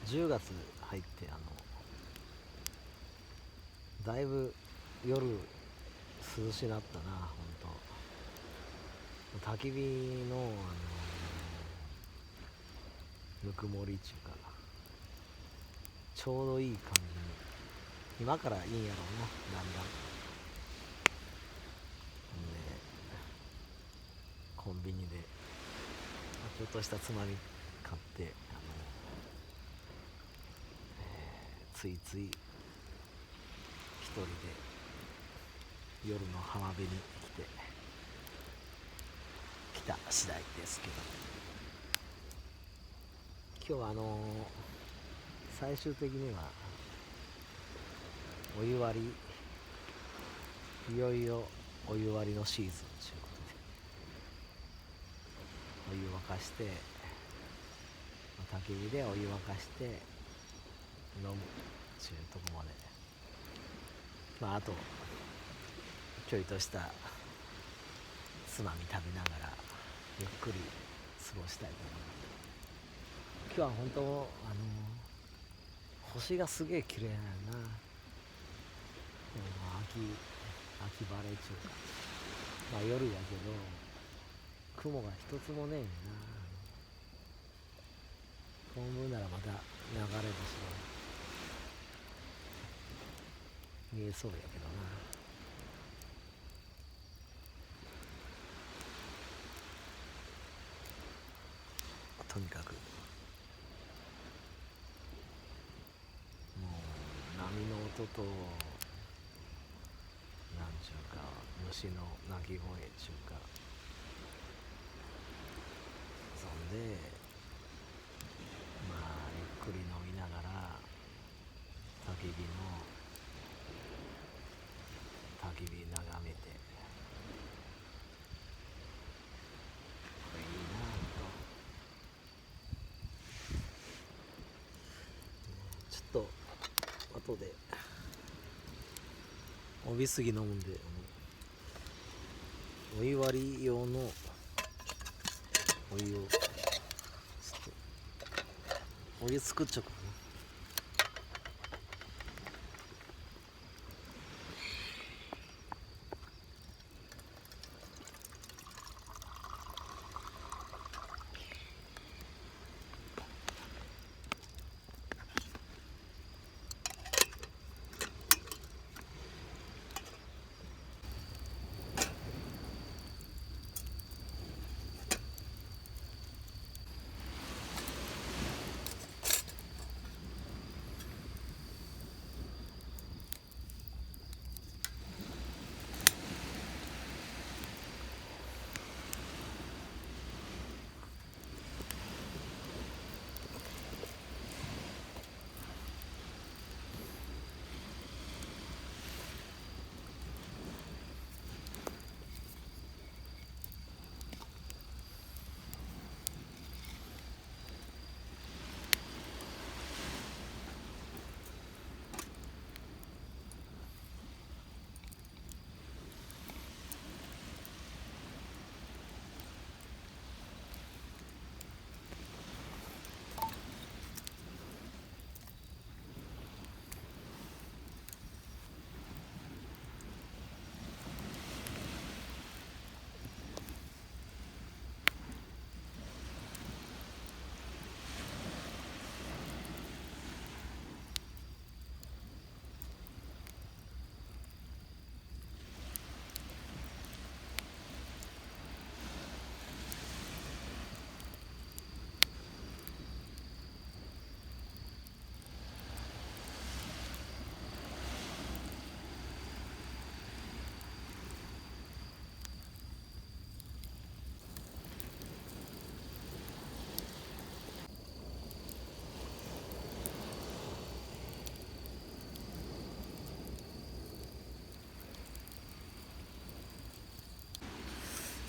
10月入ってだいぶ夜涼しなったな。ほんと焚き火のぬくもりっちゅうか、ちょうどいい感じに今からいいんやろうな。だんだんコンビニでちょっとしたつまみ買ってついつい一人で夜の浜辺に来た次第ですけど、今日は最終的にはお湯割り、いよいよお湯割りのシーズンということで、お湯沸かして焚き火でお湯沸かして飲むっていうとこまで、あとちょいとしたつまみ食べながらゆっくり過ごしたいと思います。今日は本当星がすげえ綺麗やな。秋晴れ中か、夜やけど雲が一つもねえんやな。本分ならまた流れ星が見えそうやけどな。とにかくもう波の音となんちゅうか虫の鳴き声ちゅうか、そんでゆっくり飲みながら焚き火眺めて、これいいなと。ちょっと後で帯杉飲むんでお湯割り用のお湯をお湯作っちゃおうかな。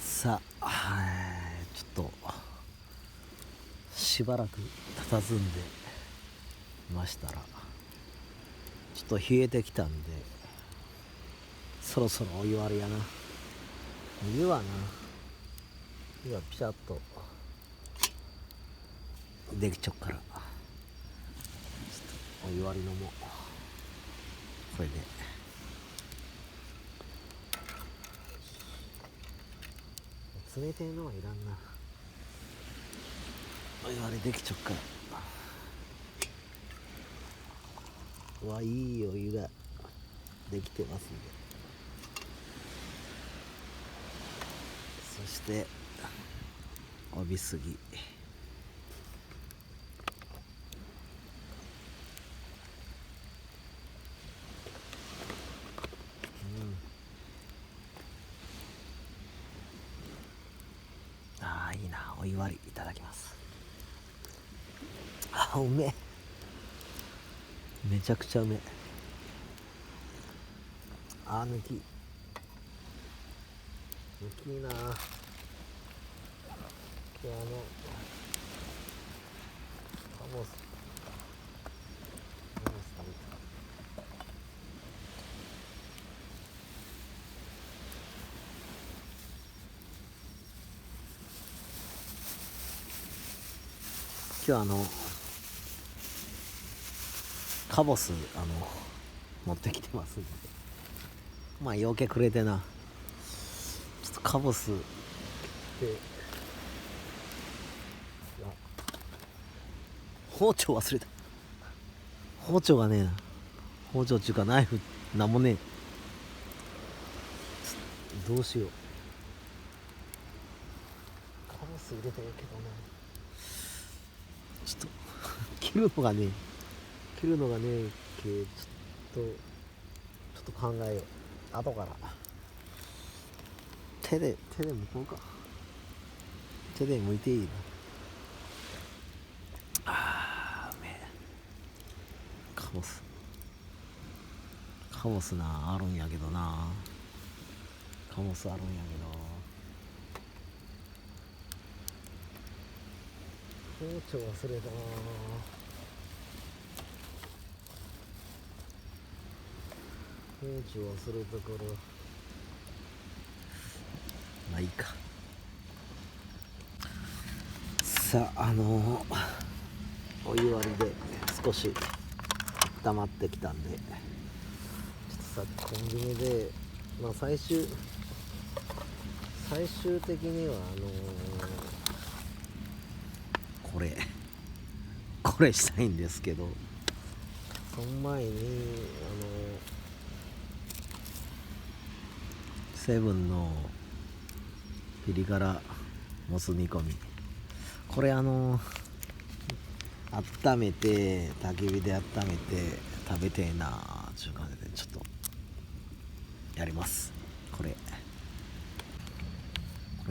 さあ、ちょっとしばらく佇んでましたら、ちょっと冷えてきたんでそろそろお湯割りやな。湯はピシャッとできちゃうから、お湯割りのもこれで冷てえのはいらんな。お湯割りできちゃっから。うわ、いいお湯ができてますんで、そして帯杉、あーいいな。お湯割りいただきます。あ、うめえ、めちゃくちゃうめえ。あー、抜きいいな。今日カモス食べた。今日カボス持ってきてますんで、まあよけくれてな。ちょっとカボスで包丁忘れた。包丁がねえな。包丁っていうかナイフなんもねえ。どうしよう。カボス入れてるけどな、ちょっと切るのがねえけ、ちょっと考えよう。後から手で剥こうか。手で剥いていいな。あー、うめえ。カボスな、あるんやけどな。カボスあるんやけど、包丁忘れたな。包丁忘れたから、まあいいか。さあ、お湯割りで少し温まってきたんで、ちょっとさ、コンビニで、まあ最終的にはこれしたいんですけど、その前にセブンのピリ辛もつ煮込み、これ温めて、焚き火で温めて食べてえなーっていう感じで、ちょっとやります。これ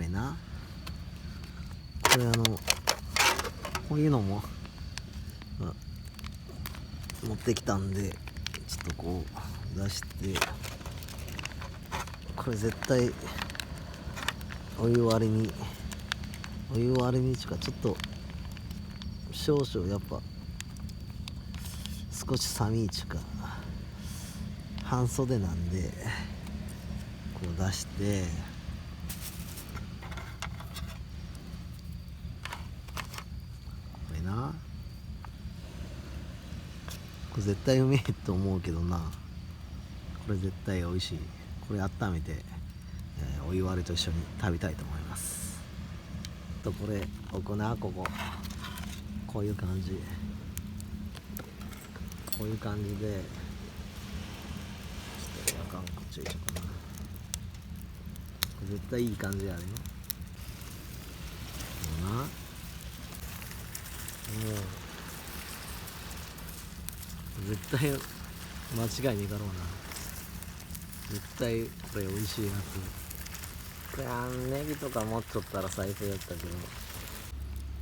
な、これこういうのも持ってきたんで、ちょっとこう出して、これ絶対お湯割りにちか、ちょっと少々やっぱ少し寒いちゅうか、半袖なんで、こう出して、これな、これ絶対うめえと思うけどな。これ絶対美味しい。これ温めて、お湯割りと一緒に食べたいと思います。とこれ置くな、こういう感じで、ちょっとあかん、こっち入れちゃうかな。これ絶対いい感じやね。もう絶対間違いねえだろうな。絶対これ美味しいやつ。これネギとか持っちゃったら最高やったけど、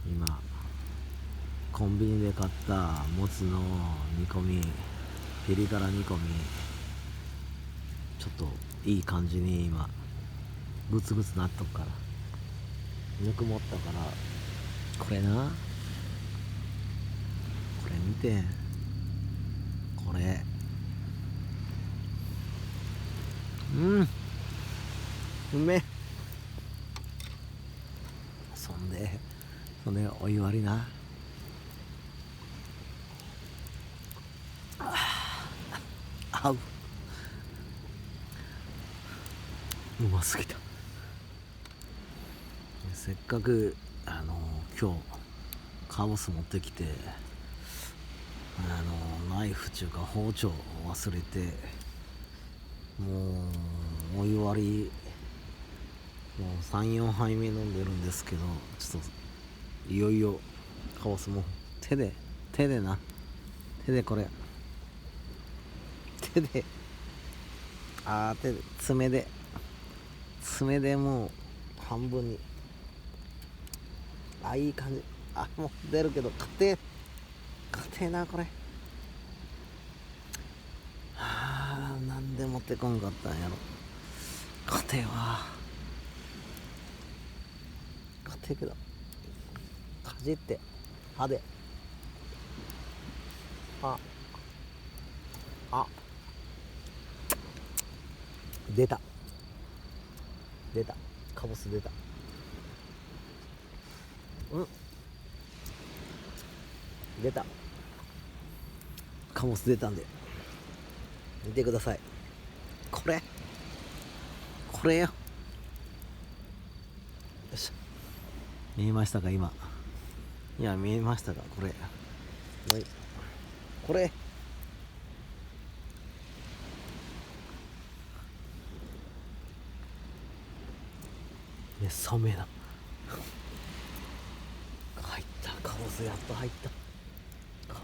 今コンビニで買ったもつの煮込み、ピリ辛煮込み、ちょっといい感じに今グツグツなっとくから、ぬくもったから、これ見て、これうめえ。そんでお湯割りな、合う。うますぎた。せっかく今日カボス持ってきて、ナイフっていうか包丁を忘れて、もうお湯割りもう 3,4 杯目飲んでるんですけど、ちょっといよいよカボスも手でこれ手で爪でもう半分に、いい感じ。もう出るけど硬えなこれ。なんで持ってこんかったんやろ。硬えわ。硬えけどかじって歯で出たカボス出た。出たカボス出たんで見てください。これよ。よいしょ。見えましたか今。いや見えましたかこれ。これね、サメだ。入った。カボスやっと入った。こ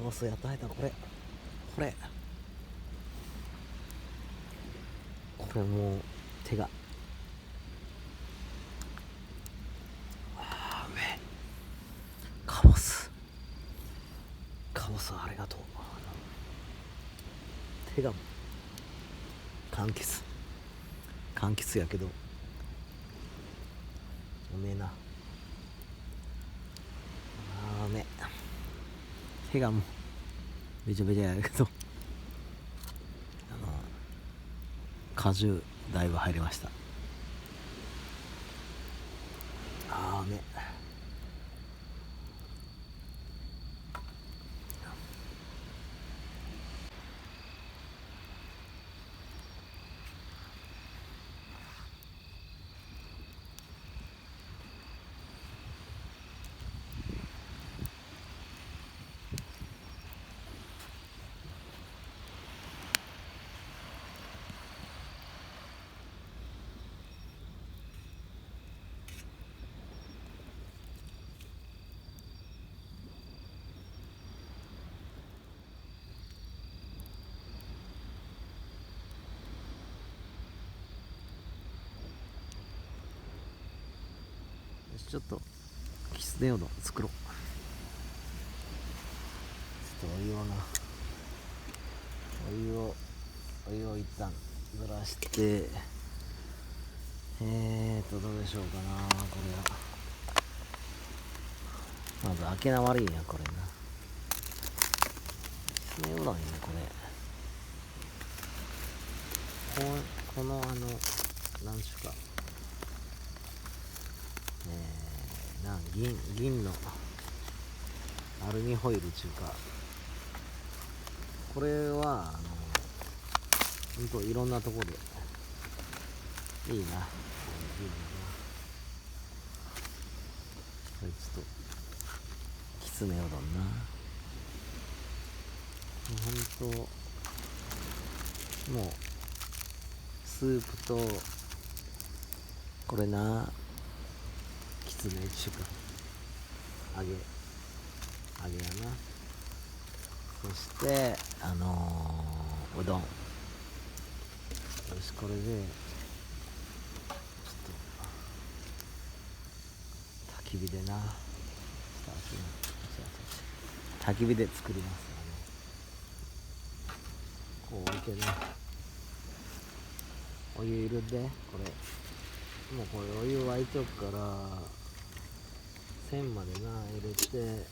れもう手がカボスありがとう。手が柑橘やけどうめえな。うめえ。手がもうべちゃべちゃやけど果汁だいぶ入りました。うめえ。ちょっときつねうどん作ろう。ちょっとお湯を一旦濡らして、どうでしょうかな。これはまず開けな悪いんやこれな。きつねうどんやねこれ。このなんちゅうか銀のアルミホイルちゅうか、これはほんといろんなとこでいいな。これちょっときつねうどんな。ほんともうスープとこれな、きつねちゅうか揚げやな。そしてうどん。よし、これでちょっと焚き火でな、焚き火で作ります。こう置いてね、お湯入れて、これもうこれお湯沸いとくから線までな入れて、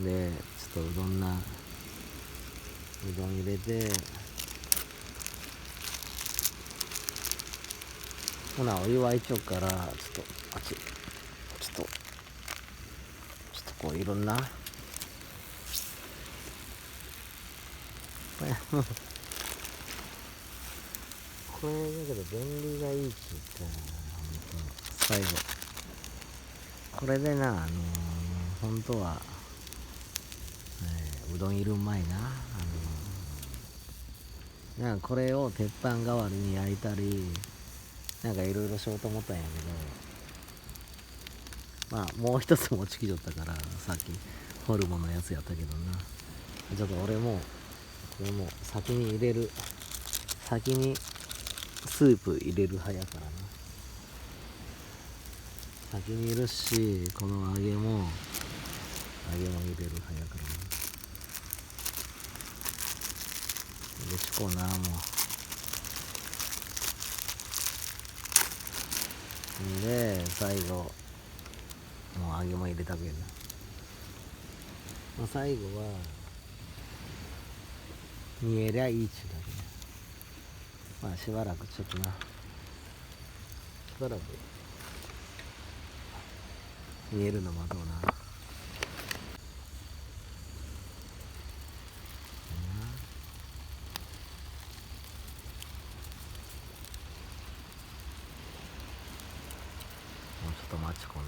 でちょっとうどん入れて、ほなお湯沸いちゃうから、ちょっとこういろんなこれもうこれだけど便利がいいって言ったら最後これでな本当は、うどんいる前ななんかこれを鉄板代わりに焼いたりなんかいろいろしようと思ったんやけど、まあもう一つ持ちきじょったからさっきホルモンのやつやったけどな、ちょっと俺もこれも先に入れる、先にスープ入れる派やからな、先にいるしこの揚げも入れる派やからな。でちこうなもうで最後もう揚げも入れたくやな、まあ、最後は煮えりゃいいっちゅうだけね。まあしばらくちょっとなしばらく煮えるの待とうな。もうちょっと待ちこな。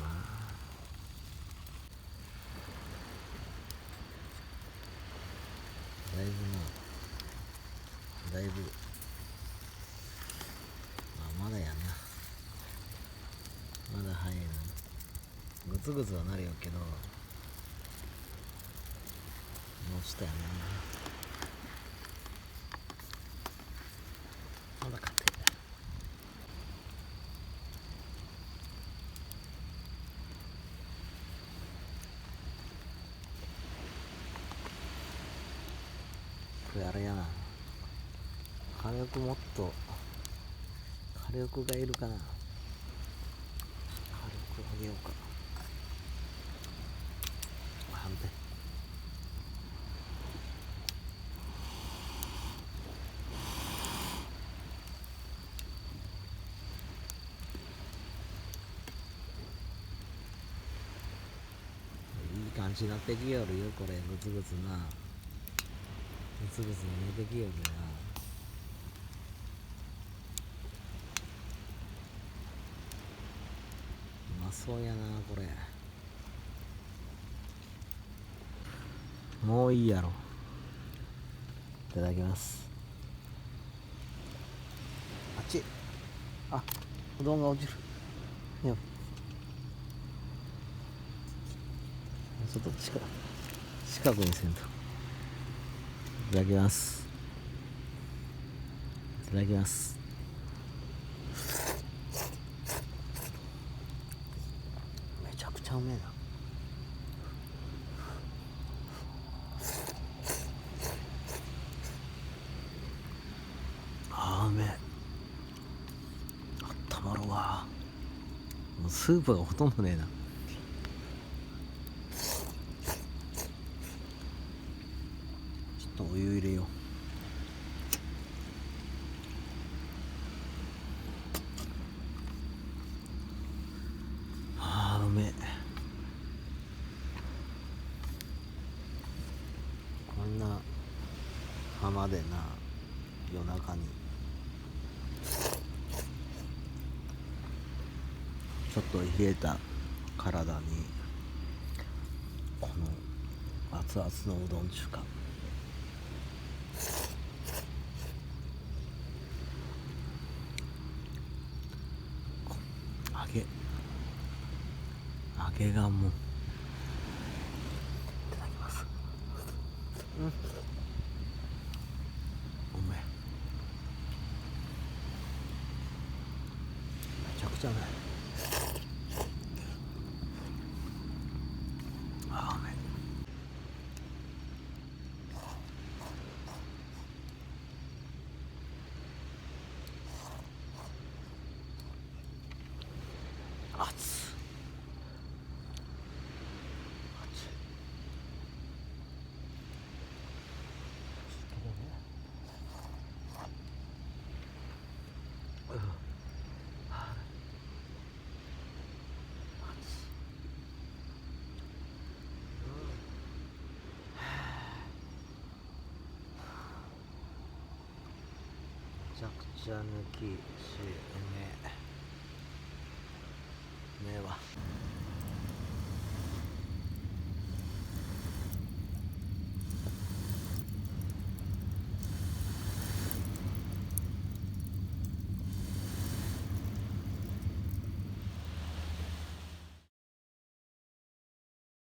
だいぶな、だいぶまだやな、まだ早いな。グツグツはなるよけどもうちょっとやな、まだ勝てる。これあれやな、火力もっと火力がいるかな、火力上げようか。反対いい感じになってきよるよ、これグツグツな、グツグツ煮えてきよるな。うまそうやなこれ。もういいやろ。いただきます。あっち、あ、うどんが落ちる。いやちょっと近くにせんと。いただきます。いただきます。めちゃくちゃうめえな。あうめえ。あったまるわ。もうスープがほとんどねえな。ちょっとお湯入れよう。ああうめえ。こんな浜でな夜中にちょっと冷えた体にこの熱々のうどん中華、揚げがもういただきます。うん、うめえ。めちゃくちゃうめえ。あうめえ。熱っ。ちゃくちゃ抜きしうめえわ。